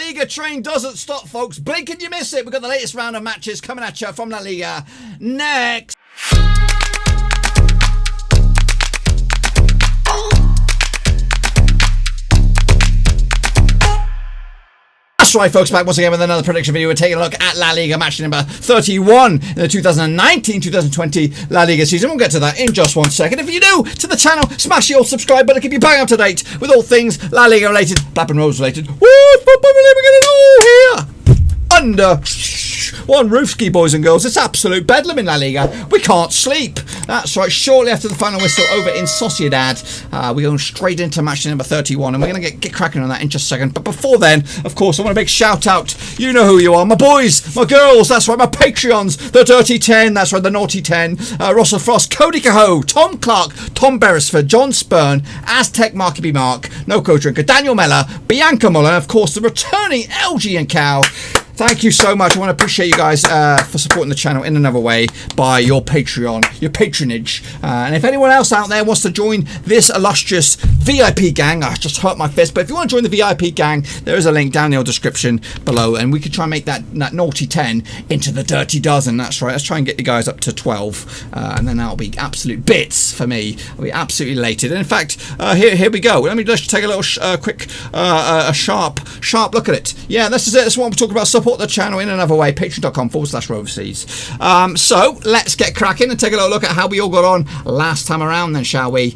Liga train doesn't stop, folks. Blink and you miss it. We've got the latest round of matches coming at you from La Liga next. That's right, folks, back once again with another prediction video. We're taking a look at La Liga match number 31 in the 2019-2020 La Liga season. We'll get to that in just 1 second. If you're new to the channel, smash the old subscribe button to keep you bang up to date with all things La Liga related, Blackburn Rovers related. Woo! Football related, we're getting it all here under one roof, ski boys and girls. It's absolute bedlam in La Liga. We can't sleep. That's right. Shortly after the final whistle over in Sociedad, we're going straight into match number 31, and we're going to get cracking on that in just a second. But before then, of course, I want a big shout out. You know who you are, my boys, my girls. That's right, my Patreons, the Dirty 10. That's right, the Naughty 10. Russell Frost, Cody Cahoe, Tom Clark, Tom Beresford, John Spurn, Aztec Marky B Mark, No Co Drinker, Daniel Meller, Bianca Muller, and of course the returning LG and Cow. Thank you so much. I want to appreciate you guys for supporting the channel in another way by your Patreon, your patronage. And if anyone else out there wants to join this illustrious VIP gang, I just hurt my fist, but if you want to join the VIP gang, there is a link down in the description below, and we could try and make that naughty 10 into the dirty dozen. That's right. Let's try and get you guys up to 12, and then that'll be absolute bits for me. I'll be absolutely elated. And in fact, here we go. Let me just take a little quick, sharp look at it. Yeah, this is it. That's what I'm talking about. Support the channel in another way, patreon.com/Roverseas. So let's get cracking and take a little look at how we all got on last time around then, shall we?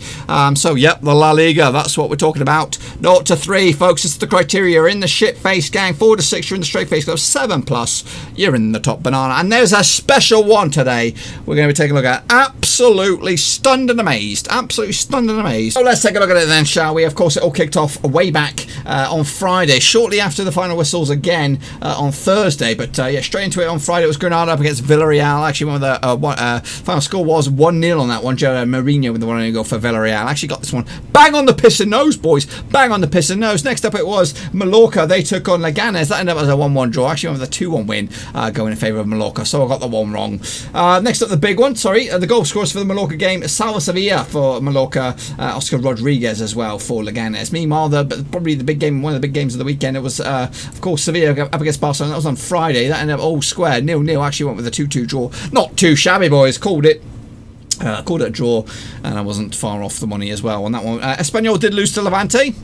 So yep, the La Liga, that's what we're talking about. 0 to 3, folks, it's the criteria. You're in the shit face gang. 4 to 6, you're in the straight face club. 7+, you're in the top banana. And there's a special one today we're going to be taking a look at. Absolutely stunned and amazed. Absolutely stunned and amazed. So let's take a look at it then, shall we? Of course, it all kicked off way back on Friday, shortly after the final whistles again on Thursday, but yeah, straight into it on Friday. It was Granada up against Villarreal. Actually, one of the final score was 1-0 on that one. Joe Mourinho with the 1-0 goal for Villarreal. Actually got this one bang on the piss and nose, boys. Bang on the piss and nose. Next up, it was Mallorca. They took on Leganes. That ended up as a 1-1 draw. Actually, went with a 2-1 win going in favour of Mallorca. So I got the one wrong. Next up, the big one. Sorry, the goal scorers for the Mallorca game: Salva Sevilla for Mallorca, Oscar Rodriguez as well for Leganes. Meanwhile, probably the big game, one of the big games of the weekend, it was of course Sevilla up against Barcelona. That was on Friday. That ended up all square 0-0. Actually went with a 2-2 draw. Not too shabby, boys. Called it a draw, and I wasn't far off the money as well on that one. Espanyol did lose to Levante.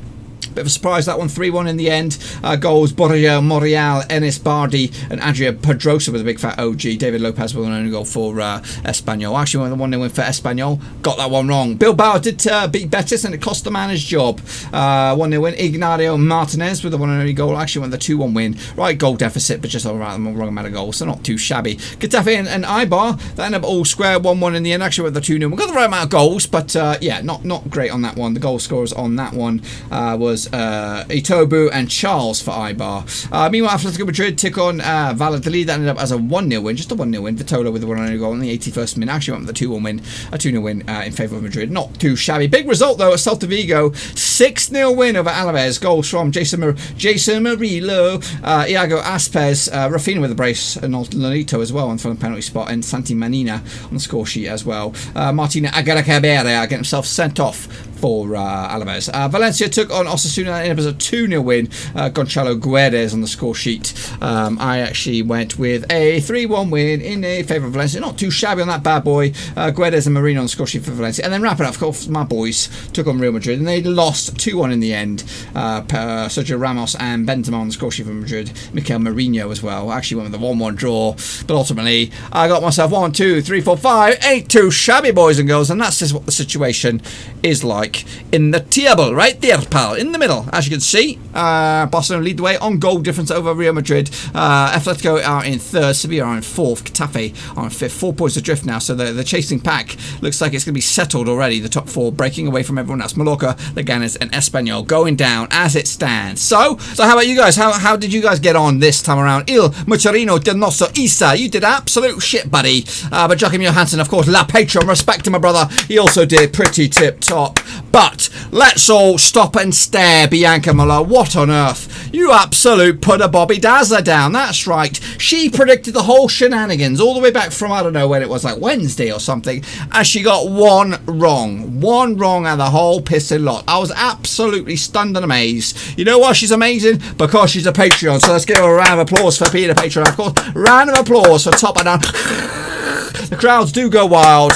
Bit of a surprise, that one. 3-1 in the end. Goals: Borja Morial, Enes Bardi, and Adria Pedrosa with a big fat OG. David Lopez with an only goal for Espanyol. Actually went the 1-0 win for Espanyol. Got that one wrong. Bilbao did beat Betis, and it cost the man his job. 1-0 win. Ignacio Martinez with the 1-0 goal. Actually went the 2-1 win. Right goal deficit, but just the wrong amount of goals, so not too shabby. Getafe and Eibar, that ended up all square. 1-1 in the end. Actually went the 2-0. We got the right amount of goals, but yeah, not great on that one. The goal scorers on that one was Itobu and Charles for Eibar. Meanwhile, Atlético Madrid took on Valladolid. That ended up as a 1-0 win, just a 1-0 win. Vitola with the 1-0 goal in the 81st minute. Actually went with a 2-1 win, a 2-0 win in favour of Madrid. Not too shabby. Big result though at Celta Vigo, 6-0 win over Alaves. Goals from Jason Murillo, Iago Aspas, Rafinha with a brace, and Lolito as well on the penalty spot, and Santi Manina on the score sheet as well. Martina Agaracabera getting himself sent off for Alaves. Valencia took on Osasuna. It was a 2-0 win. Gonçalo Guedes on the score sheet. I actually went with a 3-1 win in favour of Valencia. Not too shabby on that bad boy. Guedes and Marino on the score sheet for Valencia. And then wrapping up, of course, my boys took on Real Madrid, and they lost 2-1 in the end. Sergio Ramos and Benzema on the score sheet for Madrid. Mikel Merino as well. I actually went with a 1-1 draw, but ultimately I got myself 1, 2, 3, 4, 5. Ain't too shabby, boys and girls, and that's just what the situation is like in the table, right there, pal, in the middle. As you can see, Barcelona lead the way on goal difference over Real Madrid. Atletico are in 3rd, Sevilla are in 4th, Getafe are in 5th, 4 points adrift now, so the chasing pack looks like it's going to be settled already. The top 4 breaking away from everyone else. Mallorca, Leganes and Espanyol going down as it stands. So how about you guys? How did you guys get on this time around? Il Mucherino del Nosso Isa, you did absolute shit, buddy. But Joachim Johansson, of course, La Patron, respect to my brother, he also did pretty tip top. But let's all stop and stare, Bianca Muller. What on earth? You absolute put a Bobby Dazzler down. That's right. She predicted the whole shenanigans all the way back from, I don't know when it was, like Wednesday or something, and she got one wrong. One wrong and the whole pissing lot. I was absolutely stunned and amazed. You know why she's amazing? Because she's a Patreon. So let's give her a round of applause for being a Patreon, of course. Round of applause for top and down. The crowds do go wild.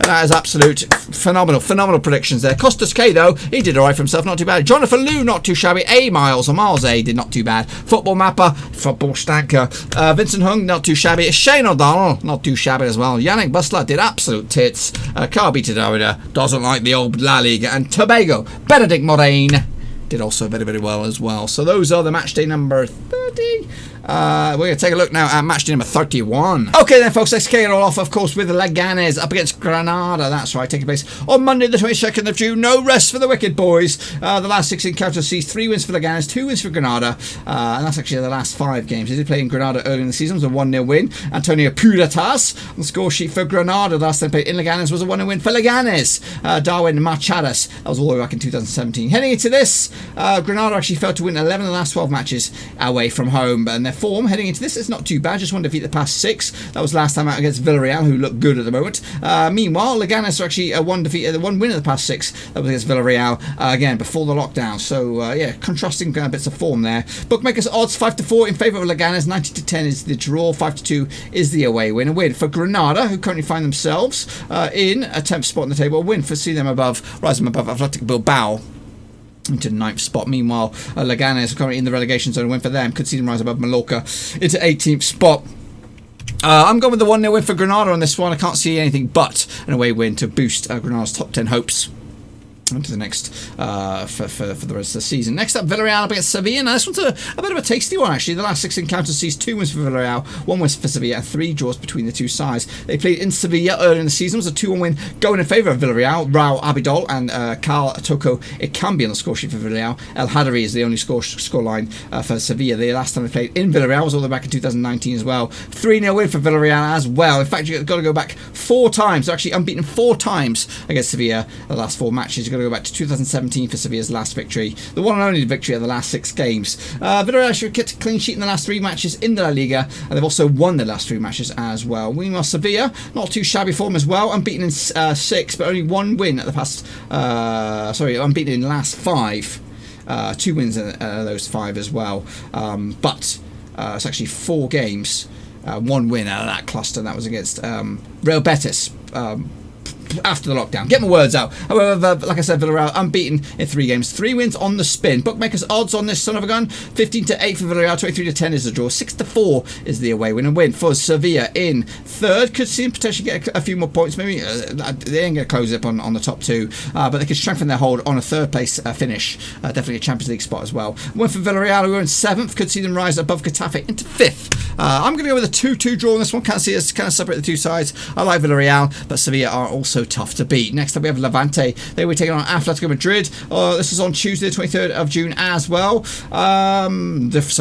That is absolute phenomenal predictions there. Costas K, though, he did alright for himself, not too bad. Jonathan Liu, not too shabby. Miles A did not too bad. Football Mapper, Football Stanker. Vincent Hung, not too shabby. Shane O'Donnell, not too shabby as well. Yannick Bustler did absolute tits. Carby Tadawida doesn't like the old La Liga. And Tobago, Benedict Moraine, did also very well as well. So those are the match day number 30. We're going to take a look now at match day number 31. Okay then, folks, let's kick it all off, of course, with Leganes up against Granada. That's right, taking place on Monday the 22nd of June. No rest for the wicked boys. The last 6 encounters sees 3 wins for Leganes, 2 wins for Granada, and that's actually the last 5 games. They did play in Granada early in the season. It was a 1-0 win. Antonio Puertas on the score sheet for Granada. The last time played in Leganes was a 1-0 win for Leganes. Darwin Machadas, that was all the way back in 2017. Heading into this, Granada actually failed to win 11 of the last 12 matches away from home, and their form heading into this is not too bad. Just one defeat the past 6. That was last time out against Villarreal, who look good at the moment. Meanwhile, Leganes are actually one win of the past 6. That was against Villarreal again before the lockdown. So yeah, contrasting bits of form there. Bookmakers odds 5-4 in favour of Leganes. 90-10 is the draw. 5-2 is the away win. A win for Granada, who currently find themselves in a 10th spot on the table. A win for see them rise them above Atlético Bilbao into the 9th spot. Meanwhile, Leganes are currently in the relegation zone. A win for them could see them rise above Mallorca into 18th spot. I'm going with the 1-0 win for Granada on this one. I can't see anything but an away win to boost Granada's top 10 hopes onto the next for the rest of the season. Next up, Villarreal up against Sevilla. Now this one's a bit of a tasty one actually. The last 6 encounters sees 2 wins for Villarreal, 1 win for Sevilla, and 3 draws between the two sides. They played in Sevilla early in the season. It was a 2-1 win going in favour of Villarreal. Raul Abidal and Carl Toko Ikambi on the score sheet for Villarreal. El Hadari is the only scoreline for Sevilla. The last time they played in Villarreal was all the way back in 2019 as well. 3-0 win for Villarreal as well. In fact, you've got to go back 4 times. They're actually unbeaten 4 times against Sevilla the last 4 matches. You've got to go back to 2017 for Sevilla's last victory, the one and only victory of the last 6 games. Villarreal should get a clean sheet in the last 3 matches in the La Liga, and they've also won the last 3 matches as well. Meanwhile, Sevilla, not too shabby form as well, unbeaten in 6, but only 1 win at the past. Unbeaten in the last 5. 2 wins in those 5 as well. But it's actually 4 games, 1 win out of that cluster, and that was against Real Betis. After the lockdown. Get my words out. However, like I said, Villarreal unbeaten in 3 games. 3 wins on the spin. Bookmakers odds on this son of a gun. 15-8 for Villarreal. 23-10 is the draw. 6-4 is the away win. And win for Sevilla in 3rd. Could see them potentially get a few more points. Maybe they ain't going to close up on the top 2. But they could strengthen their hold on a 3rd place finish. Definitely a Champions League spot as well. Win for Villarreal, who are in 7th. Could see them rise above Getafe into 5th. I'm going to go with a 2-2 draw on this one. Can't see us kind of separate the 2 sides. I like Villarreal, but Sevilla are also tough to beat. Next up we have Levante. They were taking on Atlético Madrid. This is on Tuesday the 23rd of June as well. So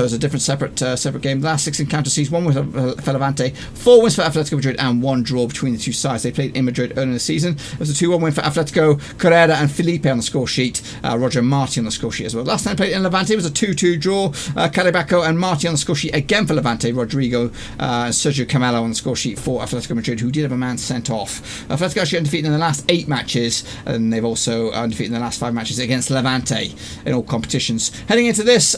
it's a different separate game. The last 6 encounters sees 1 win for Levante, 4 wins for Atlético Madrid, and 1 draw between the 2 sides. They played in Madrid earlier in the season. It was a 2-1 win for Atlético. Carrera and Felipe on the score sheet. Roger Marti on the score sheet as well. Last time played in Levante was a 2-2 draw. Caribaco and Marti on the score sheet again for Levante. Rodrigo and Sergio Camelo on the score sheet for Atlético Madrid, who did have a man sent off. Atlético actually undefeated in the last 8 matches, and they've also undefeated in the last 5 matches against Levante in all competitions. Heading into this,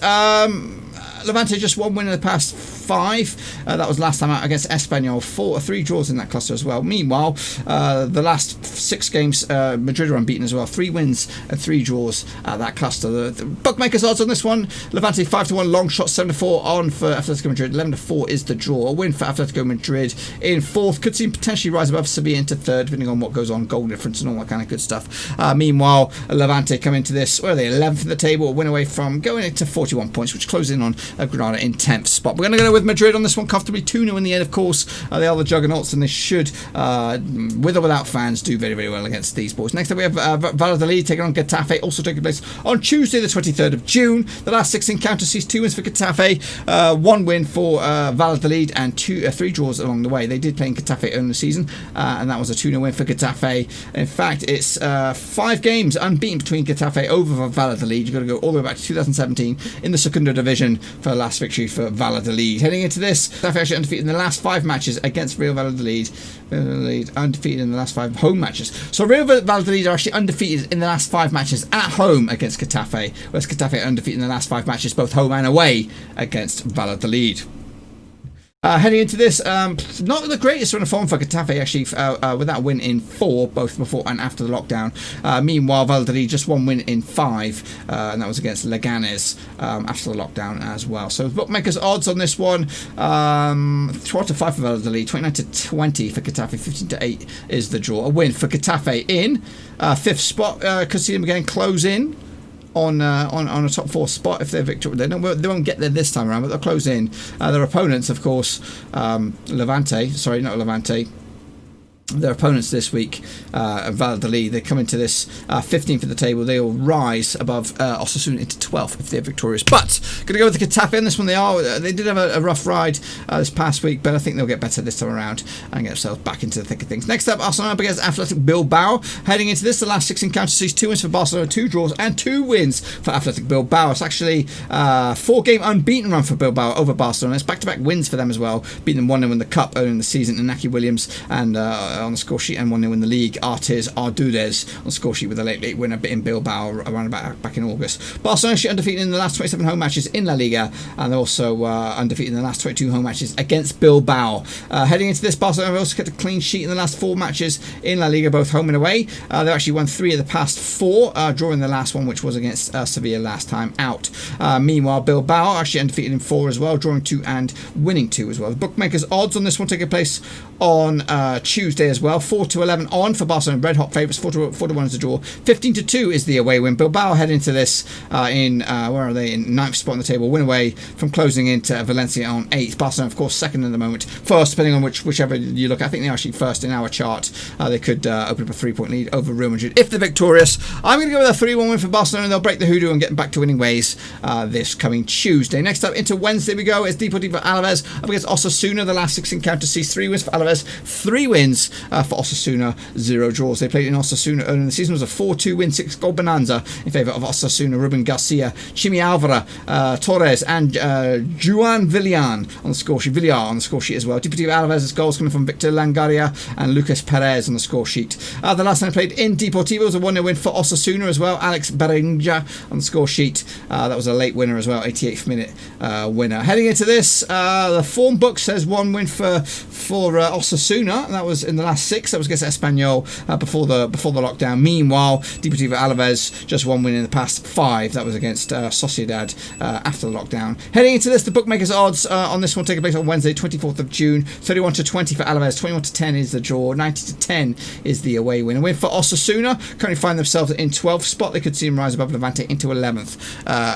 Levante just 1 win in the past 5. That was last time out against Espanyol. 3 draws in that cluster as well. Meanwhile, the last 6 games, Madrid are unbeaten as well. 3 wins and 3 draws at that cluster. The bookmakers odds on this one: Levante 5-1, long shot 7-4 on for Atletico Madrid. 11-4 is the draw. A win for Atletico Madrid in 4th. Could see him potentially rise above Sevilla into 3rd, depending on what goes on, goal difference and all that kind of good stuff. Meanwhile, Levante come into this, where are they? 11th in the table, a win away from going into 41 points, which closes in on Granada in 10th spot. We're going to go with Madrid on this one, comfortably 2-0 in the end, of course. They are the juggernauts, and they should, with or without fans, do very, very well against these boys. Next up, we have Valladolid taking on Getafe, also taking place on Tuesday, the 23rd of June. The last 6 encounters sees 2 wins for Getafe, 1 win for Valladolid, and 3 draws along the way. They did play in Getafe earlier in the season, and that was a 2-0 win for Getafe. In fact, it's 5 games unbeaten between Getafe over Valladolid. You've got to go all the way back to 2017 in the Segunda Division for the last victory for Valladolid. Heading into this, Getafe actually undefeated in the last 5 matches against Real Valladolid. Valladolid undefeated in the last 5 home matches. So Real Valladolid are actually undefeated in the last 5 matches at home against Getafe, whereas Getafe are undefeated in the last 5 matches both home and away against Valladolid. Heading into this, not the greatest run of form for Getafe, actually, with that win in 4, both before and after the lockdown. Meanwhile, Valladolid just 1 win in 5, and that was against Leganes after the lockdown as well. So bookmakers' odds on this one, 12-5 for Valladolid, 29-20 for Getafe, 15-8 is the draw. A win for Getafe in 5th spot. Could see them again close in on a top 4 spot if they're victorious. They won't get there this time around, but they'll close in. Their opponents, of course, Levante. Sorry, not Levante. Their opponents this week, Valladolid, they come into this 15th of the table. They will rise above Osasuna into 12th if they're victorious. But going to go with the Getafe in this one. They did have a rough ride this past week, but I think they'll get better this time around and get themselves back into the thick of things. Next up, Barcelona up against Athletic Bilbao. Heading into this, the last 6 encounters sees 2 wins for Barcelona, 2 draws, and 2 wins for Athletic Bilbao. It's actually 4-game unbeaten run for Bilbao over Barcelona. It's back-to-back wins for them as well, beating them 1-0 in the Cup earlier in the season. Inaki Williams and on the score sheet, and 1-0 in the league. Artes Ardudes on the score sheet with a late winner in Bilbao around about back in August. Barcelona actually undefeated in the last 27 home matches in La Liga, and they're also undefeated in the last 22 home matches against Bilbao. Heading into this, Barcelona have also kept a clean sheet in the last 4 matches in La Liga, both home and away. They've actually won 3 of the past 4, drawing the last one, which was against Sevilla last time out. Meanwhile, Bilbao are actually undefeated in 4 as well, drawing 2 and winning 2 as well. The bookmakers' odds on this one taking place on Tuesday as well. 4-11 on for Barcelona, red hot favourites. 4-1 is the draw. 15-2 is the away win. Bilbao head into this in where are they? In 9th spot on the table. Win away from closing into Valencia on 8th. Barcelona, of course, second at the moment. First, depending on whichever you look at. I think they're actually first in our chart. They could open up a 3-point lead over Real Madrid if they're victorious. I'm going to go with a 3-1 win for Barcelona. They'll break the hoodoo and get back to winning ways this coming Tuesday. Next up into Wednesday we go. It's Deportivo Alaves up against Osasuna. The last 6 encounters sees 3 wins for Alaves, 3 wins for Osasuna, 0 draws. They played in Osasuna earlier in the season. It was a 4-2 win, 6-goal bonanza in favour of Osasuna. Ruben Garcia, Chimi Alvara, Torres, and Juan Villar on the score sheet. Villar on the score sheet as well. Deportivo Alaves' goals coming from Victor Langaria and Lucas Perez on the score sheet. The last time they played in Deportivo was a 1-0 win for Osasuna as well. Alex Berenja on the score sheet. That was a late winner as well, 88th minute winner. Heading into this, the form book says 1 win for Osasuna. That was in the last 6. That was against Espanyol before the lockdown. Meanwhile, Deportivo Alaves just 1 win in the past 5. That was against Sociedad after the lockdown. Heading into this, the bookmakers' odds on this one taking place on Wednesday, 24th of June. 31-20 for Alaves, 21-10 is the draw, 90-10 is the away win. A win for Osasuna, currently find themselves in 12th spot. They could see them rise above Levante into 11th.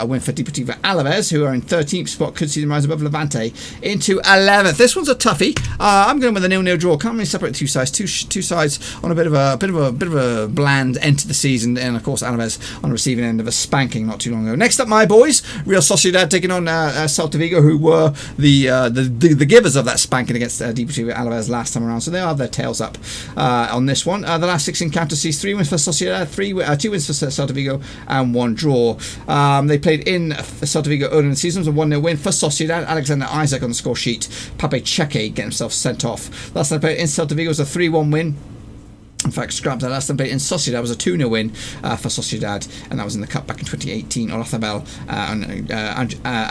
A win for Deportivo Alaves, who are in 13th spot, could see them rise above Levante into 11th. This one's a toughie. I'm going with a 0-0 draw. Can't really separate the two sides. Two sides on a bit of a bland end to the season, and of course Alaves on the receiving end of a spanking not too long ago. Next up, my boys, Real Sociedad taking on Celta Vigo, who were the givers of that spanking against Deportivo Alaves last time around. So they have their tails up on this one. The last 6 encounters sees 3 wins for Sociedad, 2 wins for Celta Vigo, and 1 draw. They played in Celta Vigo earlier in the season. It was a 1-0 win for Sociedad. Alexander Isaac on the score sheet. Pape Cheque getting himself sent off. Last time they played in Celta Vigo was a 3-1 win. In fact, scrapped that last time played in Sociedad was a 2-0 win for Sociedad, and that was in the Cup back in 2018. Olazabal and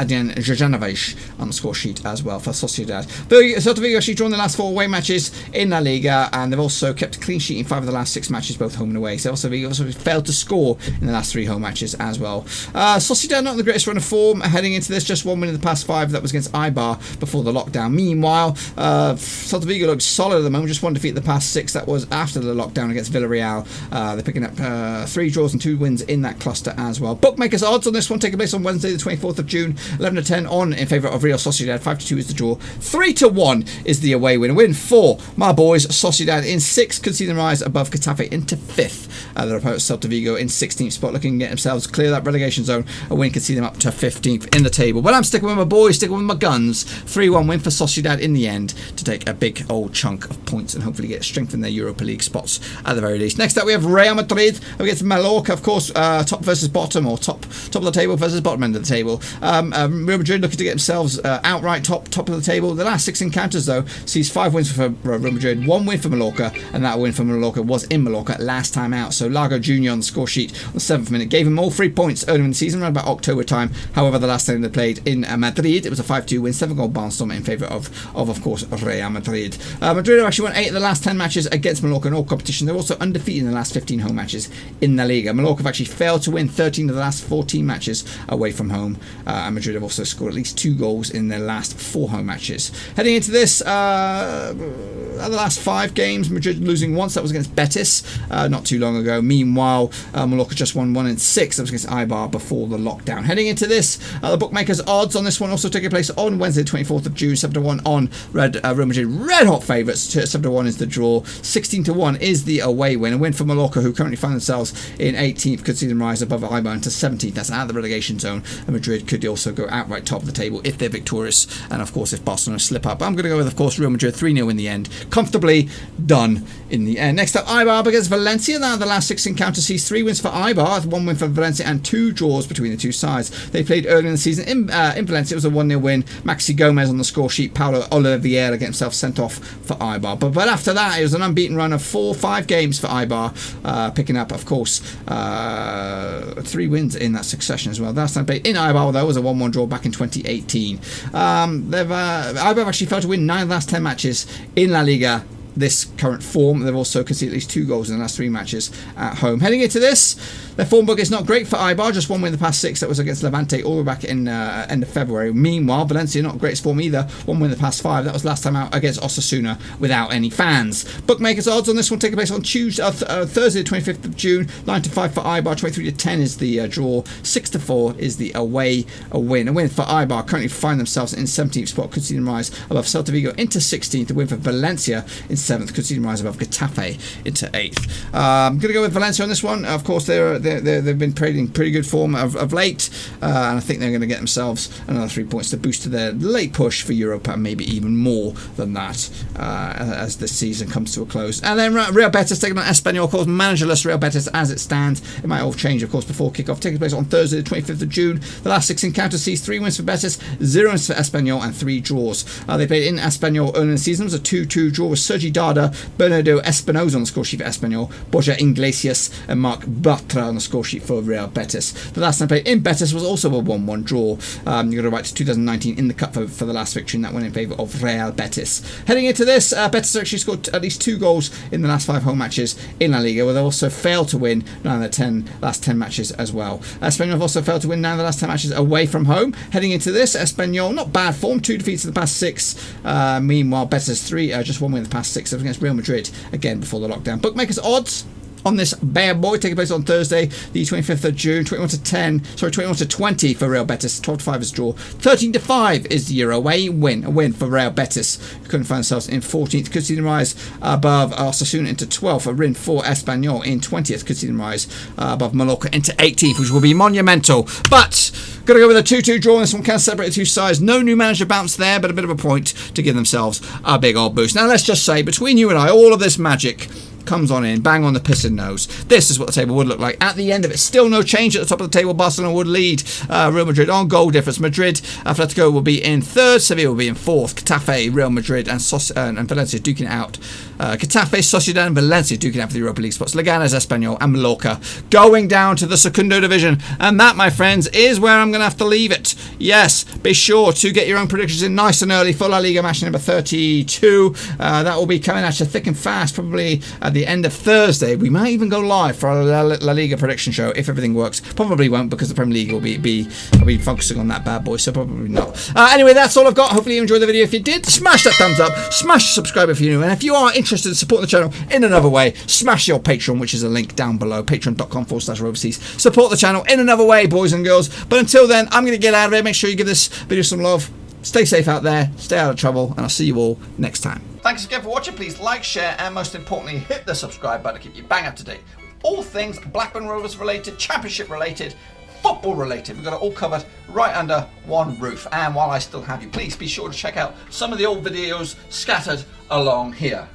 Adrian Jojanovic on the score sheet as well for Sociedad. Celta Vigo actually drawn the last 4 away matches in La Liga, and they've also kept a clean sheet in 5 of the last 6 matches, both home and away. So Celta Vigo also failed to score in the last 3 home matches as well. Sociedad not in the greatest run of form heading into this, just 1 win in the past 5. That was against Eibar before the lockdown. Meanwhile, Celta Vigo looks solid at the moment, just 1 defeat in the past 6. That was after the lockdown against Villarreal. They're picking up 3 draws and 2 wins in that cluster as well. Bookmakers odds on this one taking place on Wednesday, the 24th of June, 11-10 on in favour of Real Sociedad. 5-2 is the draw. 3-1 is the away win. A win for my boys Sociedad in 6th, conceding rise above Getafe into 5th. Their opponents Celta Vigo in 16th spot, looking to get themselves clear that relegation zone. A win could see them up to 15th in the table. But I'm sticking with my boys, sticking with my guns. 3-1 win for Sociedad in the end to take a big old chunk of points and hopefully get strengthen their Europa League spots at the very least. Next up we have Real Madrid against Mallorca, of course, top versus bottom, or top of the table versus bottom end of the table. Real Madrid looking to get themselves outright top of the table. The last 6 encounters though sees 5 wins for Real Madrid, 1 win for Mallorca, and that win for Mallorca was in Mallorca last time out. So Lago Jr. on the score sheet on the 7th minute gave him all 3 points earlier in the season, around about October time. However, the last time they played in Madrid, it was a 5-2 win, 7-goal barnstorm in favour of course, Real Madrid. Madrid have actually won 8 of the last 10 matches against Mallorca in all competition. They're also undefeated in the last 15 home matches in the Liga. Mallorca have actually failed to win 13 of the last 14 matches away from home. And Madrid have also scored at least 2 goals in their last 4 home matches. Heading into this, the last 5 games, Madrid losing once. That was against Betis not too long ago. Meanwhile, Mallorca just won 1 in 6. That was against Eibar before the lockdown. Heading into this, the bookmakers odds on this one also taking place on Wednesday, 24th of June. 7-1 on Real Madrid. Red hot favourites. 7-1 is the draw. 16-1 is the away win. A win for Mallorca, who currently find themselves in 18th, could see them rise above Eibar into 17th. That's out of the relegation zone. And Madrid could also go outright top of the table if they're victorious. And of course, if Barcelona slip up. I'm going to go with, of course, Real Madrid 3-0 in the end. Comfortably done in the end. Next up, Eibar against Valencia. Now, the last 6 encounters sees 3 wins for Eibar, 1 win for Valencia, and 2 draws between the 2 sides. They played early in the season in Valencia. It was a 1-0 win. Maxi Gomez on the score sheet. Paulo Oliveira getting himself sent off for Eibar. But after that, it was an unbeaten run of 4-5 games for Eibar, picking up, of course, 3 wins in that succession as well. Last time played in Eibar, though, was a 1-1 draw back in 2018. Eibar actually failed to win 9 of the last 10 matches in La Liga. This current form, they've also conceded at least 2 goals in the last 3 matches at home. Heading into this, their form book is not great for Eibar, just 1 win in the past 6. That was against Levante all the way back in end of February. Meanwhile, Valencia not great form either, 1 win in the past 5. That was last time out against Osasuna without any fans. Bookmakers odds on this one taking place on Tuesday, Thursday, 25th of June. 9-5 for Eibar, 23-10 is the draw. 6-4 is the away win. A win for Eibar, currently find themselves in 17th spot, conceding rise above Celta Vigo into 16th. A win for Valencia in 7th, conceding rise above Getafe into 8th. I'm going to go with Valencia on this one. Of course, they've been trading pretty good form of late, and I think they're going to get themselves another 3 points to boost to their late push for Europa, and maybe even more than that as the season comes to a close. And then Real Betis taking on Espanyol, of course, managerless Real Betis as it stands. It might all change, of course, before kickoff. Taking place on Thursday, the 25th of June. The last 6 encounters sees 3 wins for Betis, 0 wins for Espanyol, and 3 draws. They played in Espanyol early in the season. It was a 2-2 draw with Sergi Dada, Bernardo Espinosa on the score sheet for Espanyol, Borja Iglesias, and Marc Bartra on the score sheet for Real Betis. The last time played in Betis was also a 1-1 draw. You got to right to 2019 in the cup for the last victory, and that went in favour of Real Betis. Heading into this, Betis actually scored at least 2 goals in the last 5 home matches in La Liga, where they also failed to win 9 of the last 10 matches as well. Espanyol have also failed to win 9 of the last 10 matches away from home. Heading into this, Espanyol, not bad form, 2 defeats in the past 6. Meanwhile, Betis 3, just 1 win in the past 6. That was against Real Madrid, again before the lockdown. Bookmakers odds on this bad boy taking place on Thursday, the 25th of June, 21-20 for Real Betis, 12-5 is draw, 13-5 is the Euro away win, a win for Real Betis, who couldn't find themselves in 14th, could see them rise above Osasuna into 12th, a win for Espanyol in 20th, could see them rise above Mallorca into 18th, which will be monumental. But going to go with a 2-2 draw. This one can separate the 2 sides. No new manager bounce there, but a bit of a point to give themselves a big old boost. Now let's just say, between you and I, all of this magic comes on in, bang on the piston nose. This is what the table would look like at the end of it. Still no change at the top of the table. Barcelona would lead Real Madrid on goal difference. Madrid, Atlético will be in 3rd. Sevilla will be in 4th. Getafe, Real Madrid, and Valencia duking it out. Getafe, Sociedad, and Valencia duking out for the Europa League spots. Leganes, Espanyol, and Mallorca going down to the Segundo division. And that, my friends, is where I'm going to have to leave it. Yes, be sure to get your own predictions in nice and early for La Liga match number 32. That will be coming at you thick and fast, probably at the end of Thursday. We might even go live for our La Liga prediction show if everything works. Probably won't, because the Premier League will be focusing on that bad boy, so probably not. Anyway, that's all I've got. Hopefully you enjoyed the video. If you did, smash that thumbs up, smash subscribe if you're new, and if you are interested interested in supporting the channel in another way, smash your Patreon, which is a link down below, patreon.com/overseas. Support the channel in another way, boys and girls. But until then, I'm going to get out of here. Make sure you give this video some love. Stay safe out there, stay out of trouble, and I'll see you all next time. Thanks again for watching. Please like, share, and most importantly, hit the subscribe button to keep you bang up to date with all things Blackburn Rovers related, Championship related, football related. We've got it all covered right under one roof. And while I still have you, please be sure to check out some of the old videos scattered along here.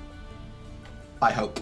I hope.